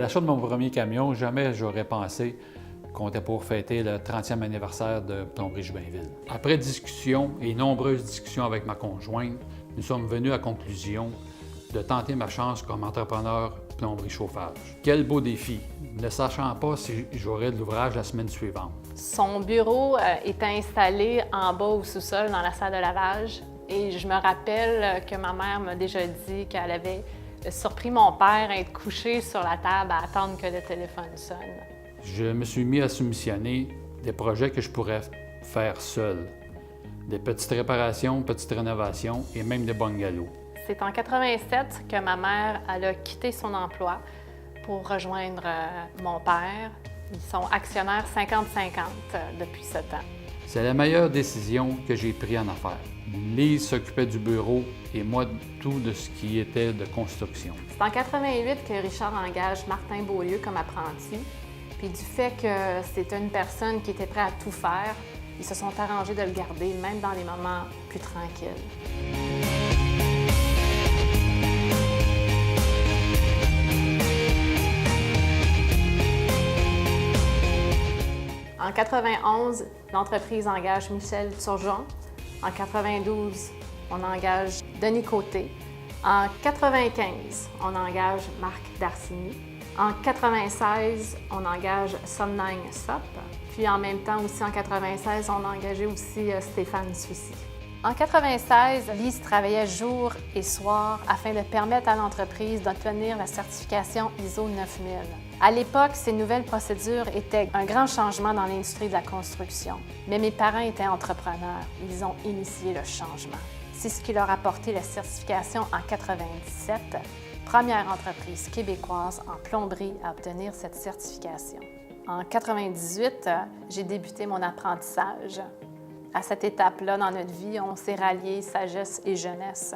l'achat de mon premier camion, jamais j'aurais pensé qu'on était pour fêter le 30e anniversaire de Plomberie Jobainville. Après discussion et nombreuses discussions avec ma conjointe, nous sommes venus à la conclusion de tenter ma chance comme entrepreneur plomberie chauffage. Quel beau défi, ne sachant pas si j'aurais de l'ouvrage la semaine suivante. Son bureau était installé en bas au sous-sol dans la salle de lavage et je me rappelle que ma mère m'a déjà dit qu'elle avait surpris mon père à être couché sur la table à attendre que le téléphone sonne. Je me suis mis à soumissionner des projets que je pourrais faire seul. Des petites réparations, petites rénovations et même des bungalows. C'est en 87 que ma mère elle a quitté son emploi pour rejoindre mon père. Ils sont actionnaires 50-50 depuis ce temps. C'est la meilleure décision que j'ai prise en affaires. Lise s'occupait du bureau et moi tout de ce qui était de construction. C'est en 88 que Richard engage Martin Beaulieu comme apprenti. Puis du fait que c'était une personne qui était prête à tout faire, ils se sont arrangés de le garder, même dans les moments plus tranquilles. En 91, l'entreprise engage Michel Turgeon. En 92, on engage Denis Côté. En 95, on engage Marc Darcigny. En 96, on engage Somnang Sop. Puis en même temps aussi en 96, on a engagé aussi Stéphane Suissy. En 96, Lise travaillait jour et soir afin de permettre à l'entreprise d'obtenir la certification ISO 9000. À l'époque, ces nouvelles procédures étaient un grand changement dans l'industrie de la construction. Mais mes parents étaient entrepreneurs. Ils ont initié le changement. C'est ce qui leur a apporté la certification en 97, première entreprise québécoise en plomberie à obtenir cette certification. En 98, j'ai débuté mon apprentissage. À cette étape-là dans notre vie, on s'est rallié sagesse et jeunesse.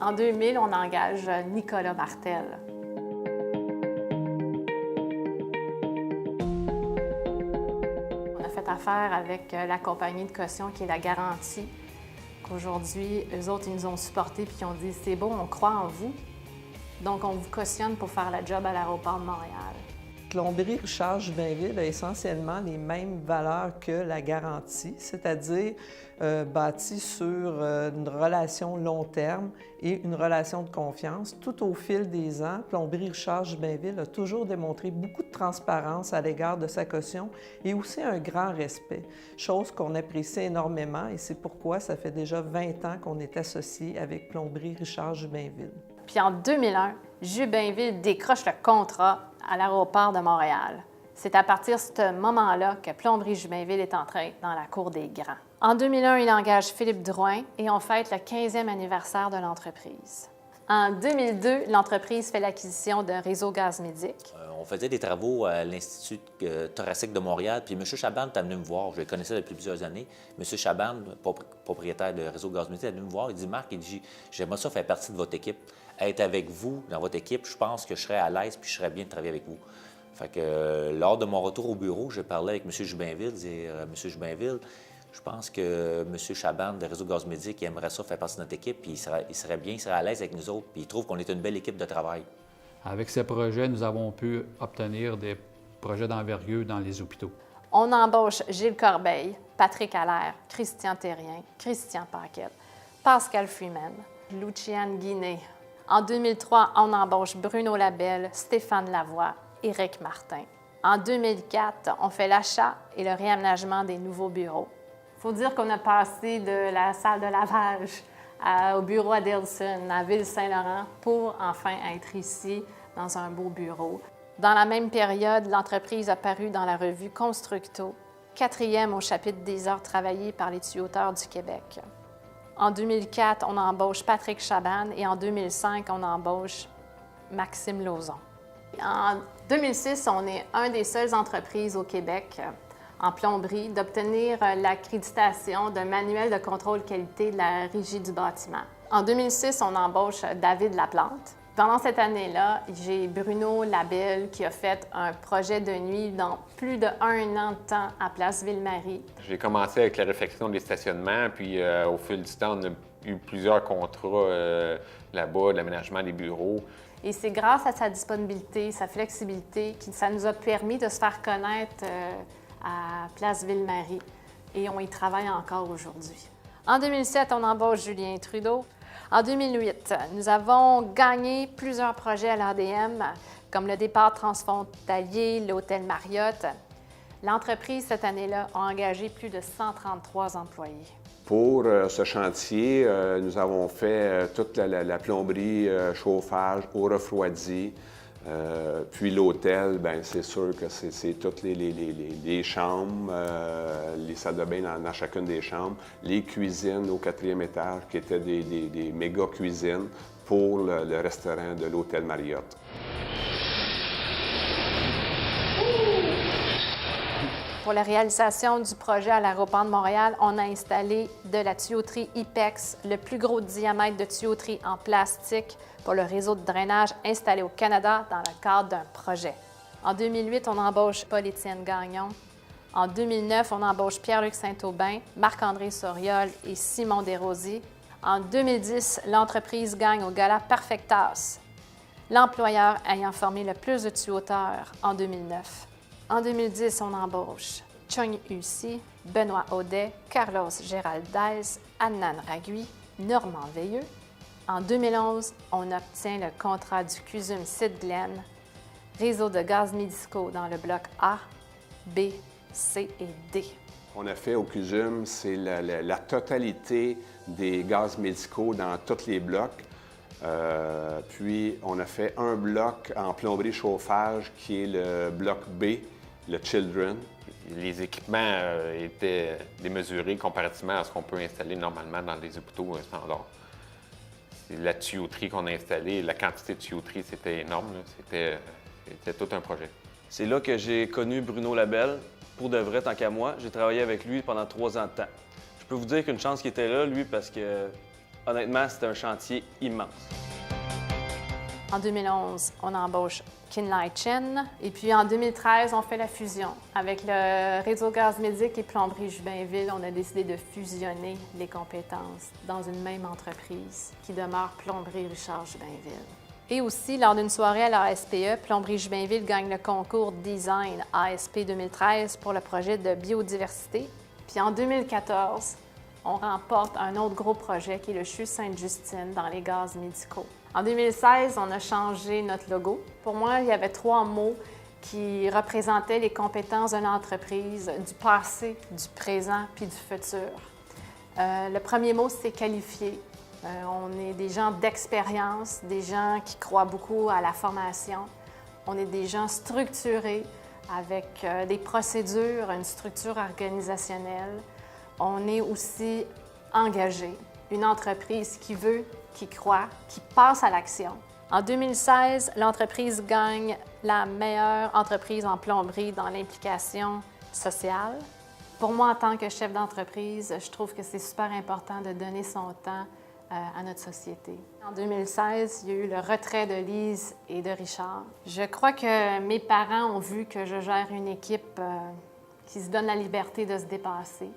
En 2000, on engage Nicolas Martel. On a fait affaire avec la compagnie de caution qui est la Garantie. Qu'aujourd'hui, eux autres, ils nous ont supportés puis ils ont dit « C'est beau, on croit en vous. Donc, on vous cautionne pour faire la job à l'aéroport de Montréal. » Plomberie Richard Jobainville a essentiellement les mêmes valeurs que la Garantie, c'est-à-dire bâtie sur une relation long terme et une relation de confiance. Tout au fil des ans, Plomberie Richard Jobainville a toujours démontré beaucoup de transparence à l'égard de sa caution et aussi un grand respect, chose qu'on apprécie énormément et c'est pourquoi ça fait déjà 20 ans qu'on est associé avec Plomberie Richard Jobainville. Puis en 2001, Jobainville décroche le contrat à l'aéroport de Montréal. C'est à partir de ce moment-là que Plomberie Jobainville est entrée dans la cour des grands. En 2001, il engage Philippe Drouin et on fête le 15e anniversaire de l'entreprise. En 2002, l'entreprise fait l'acquisition de Réseau Gaz Médic. On faisait des travaux à l'Institut thoracique de Montréal, puis M. Chaban est venu me voir. Je le connaissais depuis plusieurs années. M. Chaban, propriétaire de Réseau Gaz Médic, est venu me voir. Il dit « Marc, j'aimerais ça faire partie de votre équipe. Être avec vous dans votre équipe, je pense que je serais à l'aise puis je serais bien de travailler avec vous. » Fait que lors de mon retour au bureau, j'ai parlé avec M. Jobainville. Et M. Jobainville, je pense que M. Chaban de Réseau Gaz Médic aimerait ça faire partie de notre équipe, puis il serait bien, il serait à l'aise avec nous autres, puis il trouve qu'on est une belle équipe de travail. Avec ces projets, nous avons pu obtenir des projets d'envergure dans les hôpitaux. On embauche Gilles Corbeil, Patrick Allaire, Christian Terrien, Christian Paquette, Pascal Freeman, Luciane Guiné. En 2003, on embauche Bruno Labelle, Stéphane Lavoie, Éric Martin. En 2004, on fait l'achat et le réaménagement des nouveaux bureaux. Il faut dire qu'on a passé de la salle de lavage au bureau Adelson, à Ville-Saint-Laurent, pour enfin être ici, dans un beau bureau. Dans la même période, l'entreprise a paru dans la revue Constructo, 4e au chapitre des heures travaillées par les tuyauteurs du Québec. En 2004, on embauche Patrick Chaban et en 2005, on embauche Maxime Lauzon. En 2006, on est une des seules entreprises au Québec en plomberie d'obtenir l'accréditation d'un manuel de contrôle qualité de la Régie du bâtiment. En 2006, on embauche David Laplante. Pendant cette année-là, j'ai Bruno Labelle qui a fait un projet de nuit dans plus de 1 an de temps à Place Ville-Marie. J'ai commencé avec la réfection des stationnements, puis au fil du temps, on a eu plusieurs contrats là-bas, de l'aménagement des bureaux. Et c'est grâce à sa disponibilité, sa flexibilité, que ça nous a permis de se faire connaître à Place Ville-Marie. Et on y travaille encore aujourd'hui. En 2007, on embauche Julien Trudeau. En 2008, nous avons gagné plusieurs projets à l'ADM, comme le départ transfrontalier, l'hôtel Marriott. L'entreprise, cette année-là, a engagé plus de 133 employés. Pour ce chantier, nous avons fait toute la plomberie, chauffage, eau refroidie. Puis l'hôtel, bien, c'est sûr que c'est toutes les chambres, les salles de bain dans chacune des chambres, les cuisines au 4e étage qui étaient des méga cuisines pour le restaurant de l'hôtel Marriott. Pour la réalisation du projet à l'aéroport de Montréal, on a installé de la tuyauterie IPEX, le plus gros diamètre de tuyauterie en plastique pour le réseau de drainage installé au Canada dans le cadre d'un projet. En 2008, on embauche Paul-Étienne Gagnon. En 2009, on embauche Pierre-Luc Saint-Aubin, Marc-André Soriol et Simon Desrosiers. En 2010, l'entreprise gagne au Gala Perfectas, l'employeur ayant formé le plus de tuyauteurs en 2009. En 2010, on embauche Chung Hussi, Benoît Audet, Carlos Géraldez, Annan Ragui, Normand Veilleux. En 2011, on obtient le contrat du CUSUM Site-Glen, réseau de gaz médicaux dans le bloc A, B, C et D. On a fait au CUSUM, c'est la totalité des gaz médicaux dans tous les blocs. Puis on a fait un bloc en plomberie chauffage qui est le bloc B, le Children. Les équipements étaient démesurés comparativement à ce qu'on peut installer normalement dans les hôpitaux standards. La tuyauterie qu'on a installée, la quantité de tuyauterie, c'était énorme. C'était tout un projet. C'est là que j'ai connu Bruno Labelle. Pour de vrai, tant qu'à moi, j'ai travaillé avec lui pendant 3 ans de temps. Je peux vous dire qu'une chance qu'il était là, lui, parce que, honnêtement, c'était un chantier immense. En 2011, on embauche Kinlai Chen. Et puis en 2013, on fait la fusion. Avec le réseau gaz médic et plomberie Jubinville, on a décidé de fusionner les compétences dans une même entreprise qui demeure Plomberie Richard Jubinville. Et aussi, lors d'une soirée à l'ASPE, Plomberie Jubinville gagne le concours Design ASP 2013 pour le projet de biodiversité. Puis en 2014, on remporte un autre gros projet qui est le CHU Sainte-Justine dans les gaz médicaux. En 2016, on a changé notre logo. Pour moi, il y avait 3 mots qui représentaient les compétences d'une entreprise, du passé, du présent puis du futur. Le premier mot, c'est qualifié. On est des gens d'expérience, des gens qui croient beaucoup à la formation. On est des gens structurés avec des procédures, une structure organisationnelle. On est aussi engagé, une entreprise qui veut, qui croit, qui passe à l'action. En 2016, l'entreprise gagne la meilleure entreprise en plomberie dans l'implication sociale. Pour moi, en tant que chef d'entreprise, je trouve que c'est super important de donner son temps à notre société. En 2016, il y a eu le retrait de Lise et de Richard. Je crois que mes parents ont vu que je gère une équipe qui se donne la liberté de se dépasser.